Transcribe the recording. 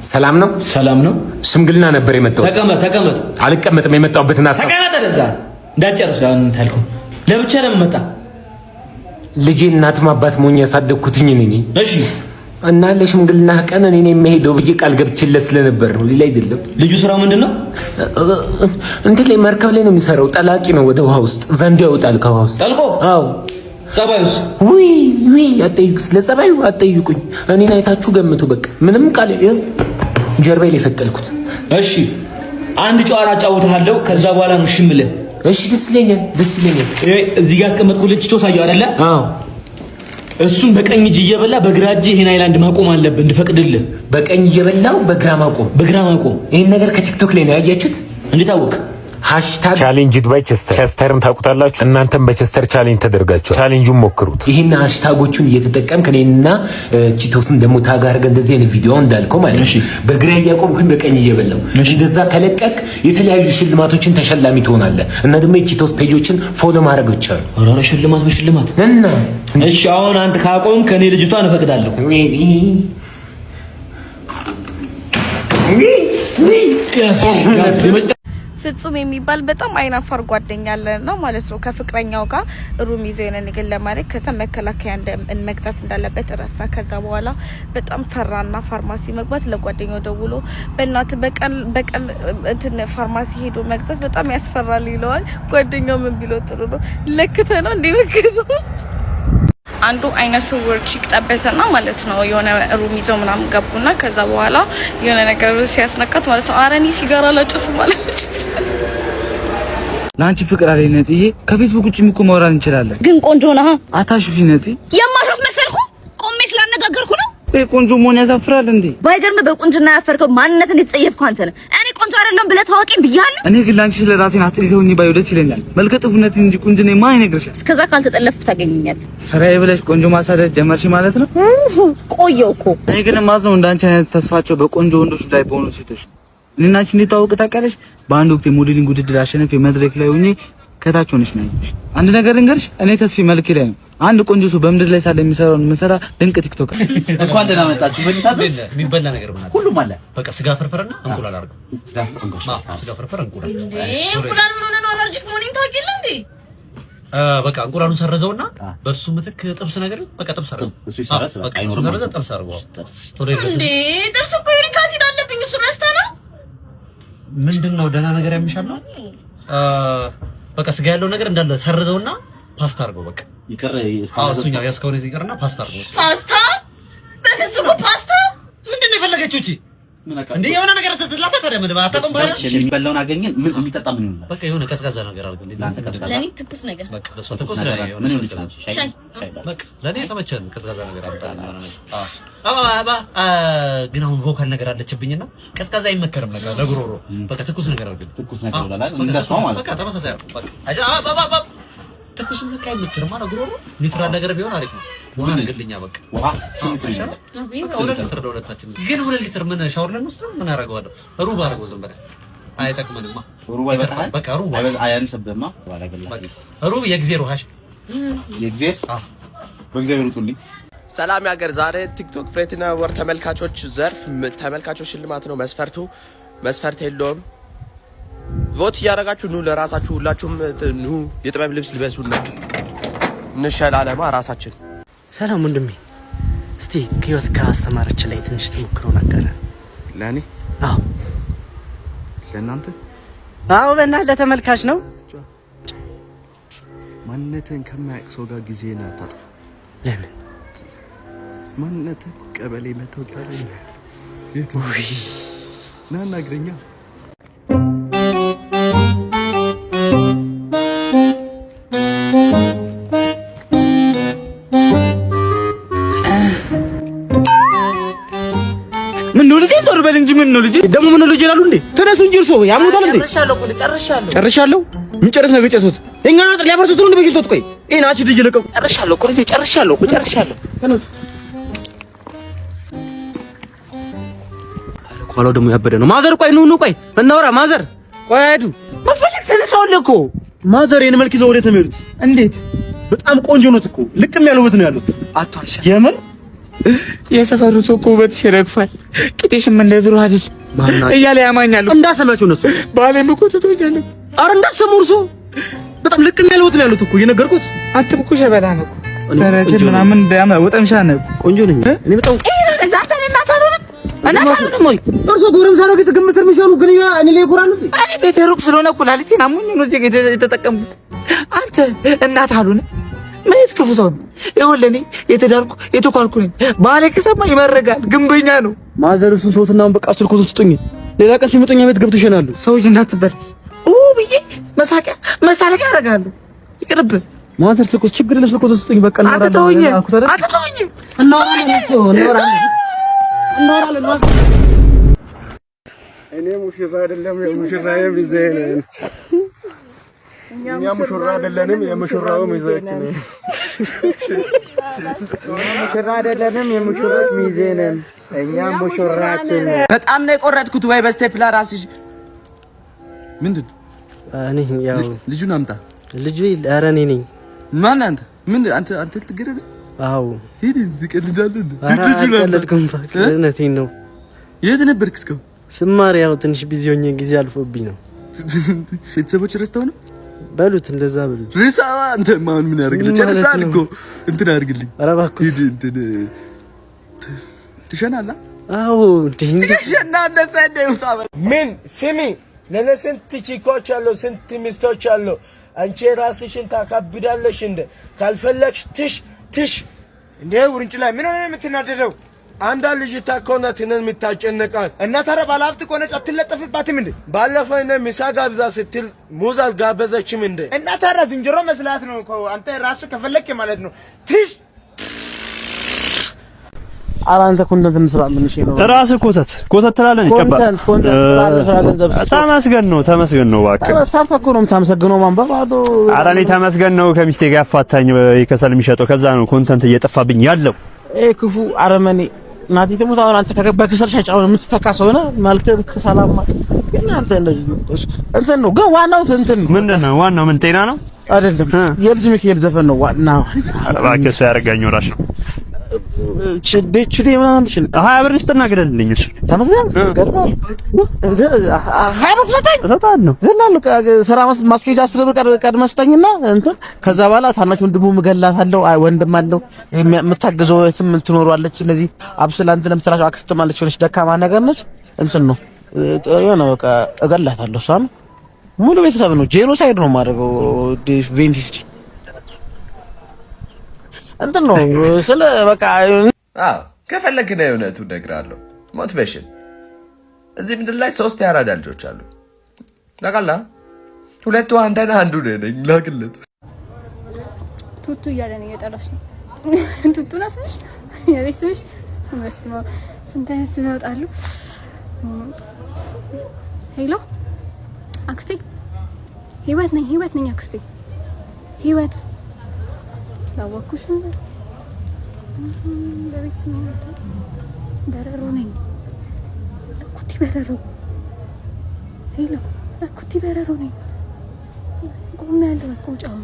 ሰላም ነው? ሰላም ነው። ሽምግልና ነበር የመጣው። ተቀመጥ። አልቀመጥም። የመጣውበትና ተቀመጥ። ለዛ እንዳጨርስ ታልኩ። ለብቻ ለምን መጣ? ልጄ እናትም አባት ሞኝ ያሳደግኩትኝ ነኝ። እሺ። እና ለሽምግልና ቀን እኔ የምሄደው ብዬ ቃል ገብቼለት ስለነበር ነው፣ ሌላ አይደለም። ልጁ ስራው ምንድነው? እንትን ላይ መርከብ ላይ ነው የሚሰራው። ጠላቂ ነው። ወደ ውሃ ውስጥ ዘንዶ ያወጣል ከውሃ ውስጥ ጠልቆ። አዎ። ጸባዩስ? ውይ አጠይቁ። ስለጸባዩ አጠይቁኝ። እኔን አይታችሁ ገምቱ። በቃ ምንም ቃል ጀርባዬ ላይ ሰቀልኩት። እሺ አንድ ጨዋታ አጫውትሃለሁ። ከዛ በኋላ ነው እሺ የምልህ። እሺ ደስ ይለኛል። እዚህ ጋር አስቀመጥኩልህ። ቺቶ ሳየው አይደለ? አዎ። እሱን በቀኝ እጅ እየበላ በግራ እጅ ይሄን አይላንድ ማቆም አለብህ እንድፈቅድልህ። በቀኝ እየበላው በግራ ማቆም። ይሄን ነገር ከቲክቶክ ላይ ነው ያያችሁት? እንዴት አወቅ? ሃሽታግ ቻሌንጅ ባይ ቸስተር። ቸስተርን ታውቁታላችሁ? እናንተም በቸስተር ቻሌንጅ ተደርጋችሁ ቻሌንጁን ሞክሩት። ይሄን ሃሽታጎቹን እየተጠቀምክ እኔና ቺቶስን ደግሞ ታግ አድርገን እንደዚህ አይነት ቪዲዮ እንዳልከው ማለት ነው። በግራ እያቆምኩኝ በቀኝ እየበላው እንደዛ ከለቀቅ የተለያዩ ሽልማቶችን ተሸላሚ ትሆናለህ። እና ደግሞ የቺቶስ ፔጆችን ፎሎ ማድረግ ብቻ ነው። አረ ሽልማት እና እሺ አሁን አንተ ካቆም ከኔ ልጅቷን እፈቅዳለሁ። ፍጹም የሚባል በጣም አይናፋር ጓደኛ አለና ማለት ነው። ከፍቅረኛው ጋር ሩም ይዘው ነገር ለማድረግ ከዛ መከላከያ መግዛት እንዳለበት ረሳ። ከዛ በኋላ በጣም ፈራና ፋርማሲ መግባት ለጓደኛው ደውሎ በእናት በቀን እንትን ፋርማሲ ሄዶ መግዛት በጣም ያስፈራል ይለዋል። ጓደኛው ምን ቢለው ጥሩ ነው ለክተ ነው እንዴ መከዘው አንዱ አይነ ስውር ቺክ ጠበሰና ማለት ነው። የሆነ ሩም ይዘው ምናምን ገቡና ከዛ በኋላ የሆነ ነገር ሲያስነካት ማለት ነው አረኒ ሲጋራ ላጨስ ማለት ላንቺ ፍቅር አለኝ ነጽዬ። ከፌስቡክ ውጭ እኮ ማውራት እንችላለን። ግን ቆንጆ ነህ። አታሹፊ ነጽ። የማሾፍ መሰልኩ? ቆሜ ስላነጋገርኩ ነው። ቆንጆ መሆን ያሳፍራል እንዴ? ባይገርም በቁንጅና ያፈርከው ማንነትን የተጸየፍከው አንተ ነህ። እኔ ቆንጆ አይደለም ብለህ ታወቂኝ ብያለሁ። እኔ ግን ላንቺ ስለ ራሴን አስጥሪተውኝ ባዩ ደስ ይለኛል። መልከ ጥፉነት እንጂ ቁንጅና ማን ይነግርሻል? እስከዛ ካልተጠለፍኩ ታገኘኛለህ። ሰራይ ብለሽ ቆንጆ ማሳደድ ጀመርሽ ማለት ነው። ቆየው እኮ። እኔ ግን ማዝነው እንዳንቺ አይነት ተስፋቸው በቆንጆ ወንዶች ላይ በሆኑ ሴቶች። እኔና አንቺ እንዴት ታውቅ ታውቂያለሽ? በአንድ ወቅት የሞዴሊንግ ውድድር አሸነፍ መድረክ ላይ ሆኜ ከታች ሆነሽ ነው ያየሁሽ። አንድ ነገር ልንገርሽ፣ እኔ ተስፋ መልክ ላይ ነው። አንድ ቆንጆ ሰው በምድር ላይ ሳለ የሚሰራውን መሰራ ድንቅ ቲክቶክ። እንኳን ደህና መጣችሁ። በልታዘዝ የሚበላ ነገር ምናምን ሁሉም አለ። በቃ ስጋ ፍርፍርና እንቁላል አድርገው። ስጋ ፍርፍር እንቁላል። እንቁላል ምን ሆነ? አለርጂክ መሆኔን ታውቂያለሽ እንዴ? በቃ እንቁላሉን ሰረዘውና በሱ ምትክ ጥብስ ነገር በቃ ጥብስ አድርገው። እሱ ይሰራል። በቃ አይኖርም። ሰረዘ ጥብስ አድርገው። እንዴ ጥብስ እኮ ዩሪክ አሲድ አለብኝ። እሱ ረስተህ ነው? ምንድነው ደህና ነገር ያምሻለሁ። በቃ ስጋ ያለው ነገር እንዳለ ሰርዘውና ፓስታ አድርገው። በቃ ይቀር እሱኛ ያስከውን ይቀርና ፓስታ አድርገው። ፓስታ በፍጹም ፓስታ ምንድነው የፈለገችው እቺ? እንዴ የሆነ ነገር ስትላታ ታዲያ ምን አታውቅም? ባለ የሚበላውን አገኘን። ምን የሚጠጣ ምን ይሆናል? በቃ የሆነ ቀዝቃዛ ነገር አድርገው። ለአንተ ቀዝቃዛ፣ ለኔ ትኩስ ነገር። በቃ ለሷ ትኩስ ነገር ምን ይሆን ይችላል? ሻይ። በቃ ለኔ ተመቸን። ቀዝቃዛ ነገር አምጣልኝ። ግን አሁን ቮካል ነገር አለችብኝና ቀዝቃዛ አይመከርም ነገር ለጉሮሮ። በቃ ትኩስ ነገር አድርገው። ትኩስ ነገር ይላል እንደሷ ማለት። በቃ ተመሳሳይ አድርገው። በቃ ትኩስ ነገር አይመከርም ማለት ጉሮሮ። ኒትራል ነገር ቢሆን አሪፍ ነው። ውሃ አድርግልኛ። በቃ ውሃ ስንት ይሻላል? ሁለት ሊትር ለሁለታችን። ግን 2 ሊትር ምን ሻወር ለንወስድ ምን አደርገዋለሁ? ሩብ አድርገው ዝም ብለህ አይጠቅመንማ። ሩብ አይበቃል። በቃ ሩብ አያንስብህማ። ሩብ የእግዚአብሔር ውሃሽ የእግዚአብሔር በእግዚአብሔር ውጡልኝ። ሰላም ያገር። ዛሬ ቲክቶክ ፍሬትና ወር ተመልካቾች ዘርፍ ተመልካቾች ሽልማት ነው። መስፈርት የለውም። ቮት እያደረጋችሁ ኑ ለራሳችሁ። ሁላችሁም ኑ የጥበብ ልብስ ልበሱና እንሸላለማ ራሳችን። ሰላም ወንድሜ፣ እስቲ ከህይወት ካስተማረች ላይ ትንሽ ተሞክሮ ነገር ለኔ? አዎ ለእናንተ? አዎ በእናትህ ለተመልካች ነው። ማንነትን ከማያውቅ ሰው ጋር ጊዜን አታጥፋ። ለምን? ማንነትን ቀበሌ መታወቂያ ላይ የት ና ናግረኛ። በል እንጂ ምን ነው ልጅ ደግሞ ምን ነው ልጅ ይላሉ እንዴ? ተነሱ እንጂ እርሶ ያሙታል እንዴ? ጨርሻለሁ። ምን ጨርስ ነው የጨሱት? እኛ ነው ሊያበርቱት ነው እንዴ? በጅቶት ቆይ ይሄን አሲድ እየለቀቁ ጨርሻለሁ እኮ ልጅ ጨርሻለሁ። ተነሱ። ኋላው ደግሞ ያበደ ነው። ማዘር ቆይ ኑ ቆይ እናውራ። ማዘር ቆይ አይዱ መፈለግ ተነሳውልህ እኮ ማዘር የኔ መልክ ይዘው ወዴት ነው የሚሄዱት? እንዴት በጣም ቆንጆ ነው እኮ ልቅም ያሉበት ነው ያሉት። አቷልሻ የምር የሰፈሩ ሰው እኮ ውበትሽ ይረግፋል፣ ቂጤሽም እንደ ድሮ አይደል እያለ ያማኛሉ። እንዳሰማችሁ ነው እሱ ባሌም እኮ ትቶኛል። ኧረ እንዳሰሙ እርሶ በጣም ልቅም ያለውት ነው ያሉት እኮ የነገርኩት። አንተም እኮ ሸበላ ነው ደረጀ ምናምን እንዳያማ ወጠምሻ ነው። ቆንጆ ነኝ እኔ በጣም እዛታ እናት አልሆነም ወይ እርሶ ጎረምሳ ነው ግምት የሚሰሩ ግን እኔ ላይ ይቆራሉ። እኔ ቤት ሩቅ ስለሆነ ኩላሊቴን አሞኝ ነው እዚህ የተጠቀምኩት። አንተ እናት አልሆነም ምን ክፉ ሰው ነው። ይኸውልህ እኔ የተዳርኩ የተኳልኩ ነኝ። ባሌ ከሰማ ይመረጋል፣ ግንበኛ ነው። ማዘር እሱን ተውትና በቃ ስልኩን ስጡኝ። ሌላ ቀን ሲመጡኝ ቤት ገብቶ ይሸናሉ። ሰውዬ እንዳትበል ብዬ መሳለቂያ ያደርጋሉ። ይቅርብ ማዘር ስልኩ ችግር የለም ስልኩን ስጡኝ በቃ አትተውኝ። እናወራለን። እኔ ሙሽራ አይደለም የሙሽራዬ ሚዜ ነኝ። እኛ ሙሽራ አይደለንም የሙሽራው ሚዜዎች ነን። ሙሽራ አይደለንም የሙሽሮች ሚዜ ነን። እኛ ሙሽራችን በጣም ነው የቆረጥኩት። ወይ በስቴፕላር አስይዥ ምንድን እኔ ያው ልጁን አምጣ። ልጁ ኧረ እኔ ነኝ። ማን አንተ? ምን አንተ ልትገረዝ? አዎ ሄድ ትቀልዳለህ እንዴ? ልጁን አልቀልድኩም። እውነቴን ነው። የት ነበርክ እስካሁን? ስማር ያው ትንሽ ቢዚ ሆኜ ጊዜ አልፎብኝ ነው። ቤተሰቦች ረስተው ነው በሉት፣ እንደዛ በሉት። ርሳ አንተ ማን ምን ያደርግልኝ? ጨርሳል እኮ እንትን አድርግልኝ። ኧረ እባክህ እንትን ትሸናለህ? አዎ እንዴ ትሸናለህ? ሰደው ታበል ምን ስሚ፣ ለኔ ስንት ቺኮች አሉ፣ ስንት ሚስቶች አሉ። አንቺ ራስሽን ታካብዳለሽ እንደ ካልፈለግሽ ትሽ እንዴ ውርንጭ ላይ ምን ሆነ የምትናደደው? አንዳ ልጅ ታኮናት ነን የምታጨነቃት እና ታዲያ ባለሀብት ከሆነች አትለጠፍባትም እንዴ? ባለፈው እኔ ምሳ ጋብዛ ስትል ሙዝ አልጋበዘችም እንዴ? እና ታዲያ ዝንጀሮ መስላት ነው እኮ አንተ ራስህ ከፈለክ ማለት ነው። ትሽ ኧረ አንተ ኮንተንት እንስራለን። እሺ ነው ራስህ ኮተት ትላለህ። ይቀባል ተመስገን ነው እባክህ። ተመስገን እኮ ነው የምታመሰግነው። ማንበብ አዶ ኧረ እኔ ተመስገን ነው ከሚስቴ ጋር ያፋታኝ ይከሰል የሚሸጠው ከዛ ነው ኮንተንት እየጠፋብኝ ያለው። ክፉ አረመኔ እናቴ ትሙት። አሁን አንተ ከገባ ከሰል ሻጫው የምትተካ ሰው ነህ። መልከም ከሰላም ግን አንተ እንደዚህ እንትን ነው። ግን ዋናው እንትን ምንድን ነው? ዋናው ምን ጤና ነው አይደለም። የልጅ ሚካኤል ዘፈን ነው ዋናው። እባክህ እሱ ያረጋኝ ወራሽ ነው። ችዴ ምናምን እሺ 20 ብር ስጥና ግደልልኝ። እሱ ተመስገን ገርባል 20 ብር ሰጣለሁ ገላሉ ስራ ማስኬጃ 10 ብር ቀድመህ ስጠኝና እንትን ከዛ በኋላ ታናሽ ወንድሙ ምገላታለሁ። አይ ወንድም አለው የምታግዘው እህትም ትኖራለች። እነዚህ አብስላ እንትን የምትላቸው አክስትም አለች። ሆነች ደካማ ነገር ነች። እንትን ነው የሆነ በቃ እገላታለሁ። እሷን ሙሉ ቤተሰብ ነው ጄኖሳይድ ነው የማደርገው። ቬንቲስ እንትን ነው ስለ በቃ ከፈለክ ነው እውነቱን እነግርሃለሁ። ሞቲቬሽን እዚህ ምድር ላይ 3 ያራዳ ልጆች አሉ ታውቃለህ? 2 አንተ ነህ፣ አንዱ ነኝ። ላግለት ቱቱ እያለ ነው እየጠራሽ ነው። ቱቱ ነው ስምሽ? የቤት ስምሽ? መስማ ስንት አይነት ስም ያወጣሉ? ሄሎ አክስቴ፣ ህይወት ነኝ አክስቴ። ህይወት ላወኩሽ ነው። በቤት ስም በረሮ ነኝ። እኩቲ በረሮ። ሄሎ እኩቲ በረሮ ነኝ። ቆሜ ያለው በቃ ውጫው